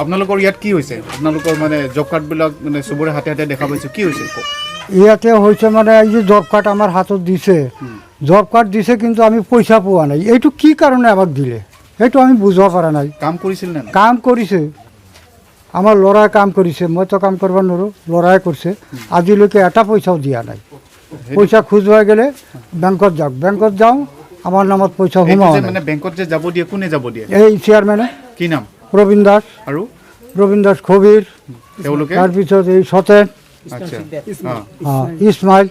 আপোনালোকৰ ইয়াত কি হৈছে আপোনালোকৰ মানে জব কাৰ্ডবিলাক মানে চবৰে হাতে হাতে দেখা পাইছোঁ কি হৈছে ইয়াতে হৈছে মানে এই যে জব কাৰ্ড আমাৰ হাতত দিছে জব কাৰ্ড দিছে কিন্তু আমি পইচা পোৱা নাই এইটো কি কাৰণে আমাক দিলে সেইটো আমি বুজিব পৰা নাই কাম কৰিছিল নে কাম কৰিছে আমাৰ ল'ৰাই কাম কৰিছে মইতো কাম কৰিব নোৱাৰোঁ ল'ৰাই কৰিছে আজিলৈকে এটা পইচাও দিয়া নাই পইচা খুজুৱাই গ'লে বেংকত যাওঁ আমাৰ নামত পইচা সোমাও মানে বেংকত যে যাব দিয়ে কোনে যাব দিয়ে এই চেয়াৰমেনে কি নাম প্ৰবীণ দাস আৰু প্ৰবীণ দাস খবিৰ তেওঁলোকে তাৰপিছত এই সতেন আচ্ছা ইছমাইল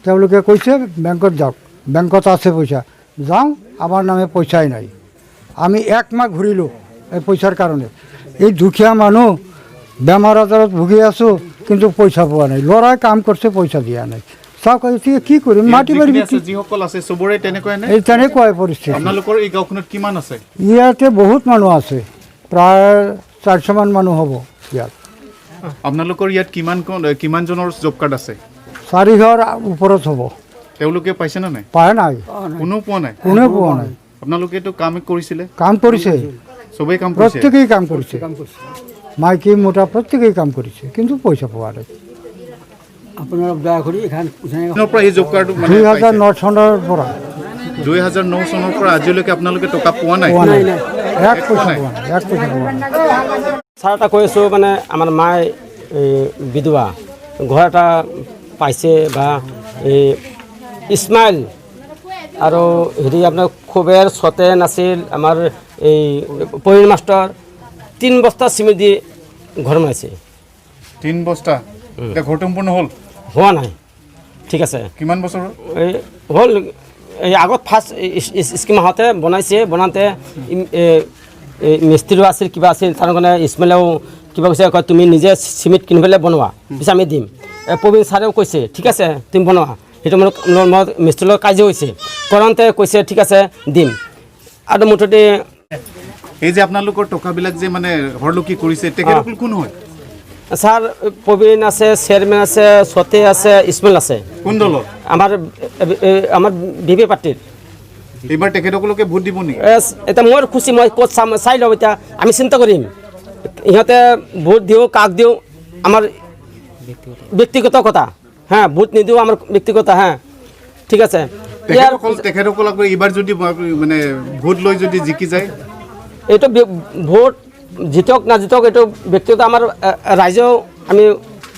তেওঁলোকে কৈছে বেংকত যাওক বেংকত আছে পইচা যাওঁ আমাৰ নামে পইচাই নাই আমি এক মাহ ঘূৰিলোঁ এই পইচাৰ কাৰণে এই দুখীয়া মানুহ বেমাৰ আজাৰত ভুগি আছোঁ কিন্তু পইচা পোৱা নাই ল'ৰাই কাম কৰিছে পইচা দিয়া নাই চাওক এতিয়া কি কৰিম মাটি বাৰী যিসকল আছে চবৰে তেনেকুৱাই নে এই তেনেকুৱাই পৰিস্থিতি আপোনালোকৰ এই গাঁওখনত কিমান আছে ইয়াতে বহুত মানুহ আছে প্ৰায় 400মান মানুহ হ'ব ইয়াত আপোনালোকৰ ইয়াত কিমানজনৰ জব কাৰ্ড আছে 4 ওপৰত হ'ব তেওঁলোকে পাইছে নে নাই পায় নাই কোনেও পোৱা নাই আপোনালোকেতো কাম কৰিছিলে কাম কৰিছে চবেই কাম কৰিছে প্ৰত্যেকেই কাম কৰিছে মাইকী মোটা প্ৰত্যেকেই কাম কৰিছে কিন্তু পইচা পোৱা নাই আপোনাৰ দয়া কৰি এখান পৰা এই জব কাৰ্ড 2009 চনৰ পৰা 2009 চনৰ পৰা আজিলৈকে আপোনালোকে টকা পোৱা নাই এক পইচা পোৱা নাই এক পইচা পোৱা নাই ছাৰ এটা কৈ আছোঁ মানে আমাৰ মায়ে বিধৱা ঘৰ এটা পাইছে বা এই ইছমাইল আৰু হেৰি আপোনাৰ খুবেৰ সতেন আছিল আমাৰ এই পহিৰ মাষ্টৰ 3 বস্তা চিমেণ্ট দি ঘৰ বনাইছে 3 বস্তা এতিয়া ঘৰটো সম্পূৰ্ণ হ'ল হোৱা নাই ঠিক আছে কিমান বছৰ এই হ'ল এই আগত ফাৰ্ষ্ট স্কিম আহোঁতে বনাইছে বনাওঁতে মিস্ত্ৰীও আছিল কিবা আছিল তাৰ কাৰণে ইছমাইলেও কিবা কৈছে কয় তুমি নিজে চিমেণ্ট কিনি পেলাই বনোৱা পিছত আমি দিম প্ৰবীণ ছাৰেও কৈছে ঠিক আছে তুমি বনোৱা সেইটো মোৰ মিস্ত্ৰীৰ লগত কাজিয়া হৈছে কৰোঁতে কৈছে ঠিক আছে দিম আৰু মুঠতে এই যে আপোনালোকৰ টকাবিলাক যে মানে হৰলুকি কৰিছে তেখেতসকল কোন হয় ছাৰ প্ৰবীণ আছে চেয়াৰমেন আছে সতে আছে ইছমাইল আছে কোন দলৰ আমাৰ বিপি পাৰ্টিৰ এইবাৰ তেখেতসকলকে ভোট দিব নেকি এতিয়া মোৰ খুচি মই ক'ত চাম চাই লওঁ এতিয়া আমি চিন্তা কৰিম ইহঁতে ভোট দিওঁ কাক দিওঁ আমাৰ ব্যক্তিগত কথা হ্যাঁ ভোট নিদিওঁ আমাৰ ব্যক্তিগত হ্যাঁ ঠিক আছে তেখেতসকলক এইবাৰ যদি মানে ভোট লৈ যদি জিকি যায় এইটো ভোট জিতক না জিতক এইটো ব্যক্তিগত আমাৰ ৰাইজেও আমি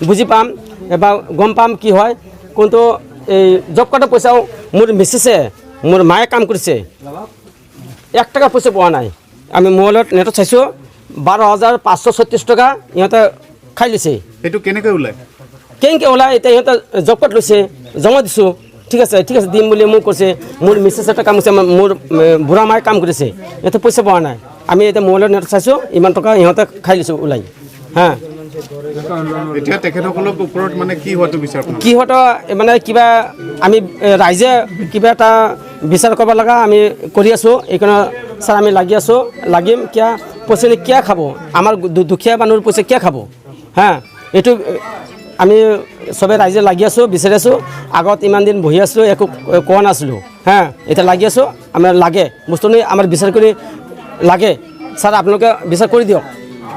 বুজি পাম বা গম পাম কি হয় কিন্তু এই জব কাৰ্ডৰ পইচাও মোৰ মিছেছে মোৰ মায়ে কাম কৰিছে 1 টকা পইচা পোৱা নাই আমি মোবাইলত নেটত চাইছোঁ 12,536 টকা ইহঁতে খাই লৈছে এইটো কেনেকৈ ওলাই এতিয়া ইহঁতে জব কাৰ্ড লৈছে জমা দিছোঁ ঠিক আছে দিম বুলি মোক কৈছে মোৰ মিছেছ এটা কাম কৰিছে মোৰ বুঢ়া মায়ে কাম কৰিছে ইহঁতে পইচা পোৱা নাই আমি এতিয়া মোবাইলত নেটত চাইছোঁ ইমান টকা ইহঁতে খাই লৈছোঁ ওলাই হা এতিয়া তেখেতসকলৰ ওপৰত মানে কি হোৱাটো বিচাৰ কি হয়তো মানে কিবা আমি ৰাইজে কিবা এটা বিচাৰ কৰিব লগা আমি কৰি আছোঁ এইকাৰণে ছাৰ আমি লাগি আছোঁ লাগিম কিয় পইচা কিয় খাব আমাৰ দুখীয়া মানুহৰ পইচা কিয় খাব হা এইটো আমি চবে ৰাইজে লাগি আছোঁ বিচাৰি আছোঁ আগত ইমান দিন বহি আছিলোঁ একো কোৱা নাছিলোঁ হা এতিয়া লাগি আছোঁ আমাৰ লাগে বস্তুখিনি আমাৰ বিচাৰ কৰি লাগে ছাৰ আপোনালোকে বিচাৰ কৰি দিয়ক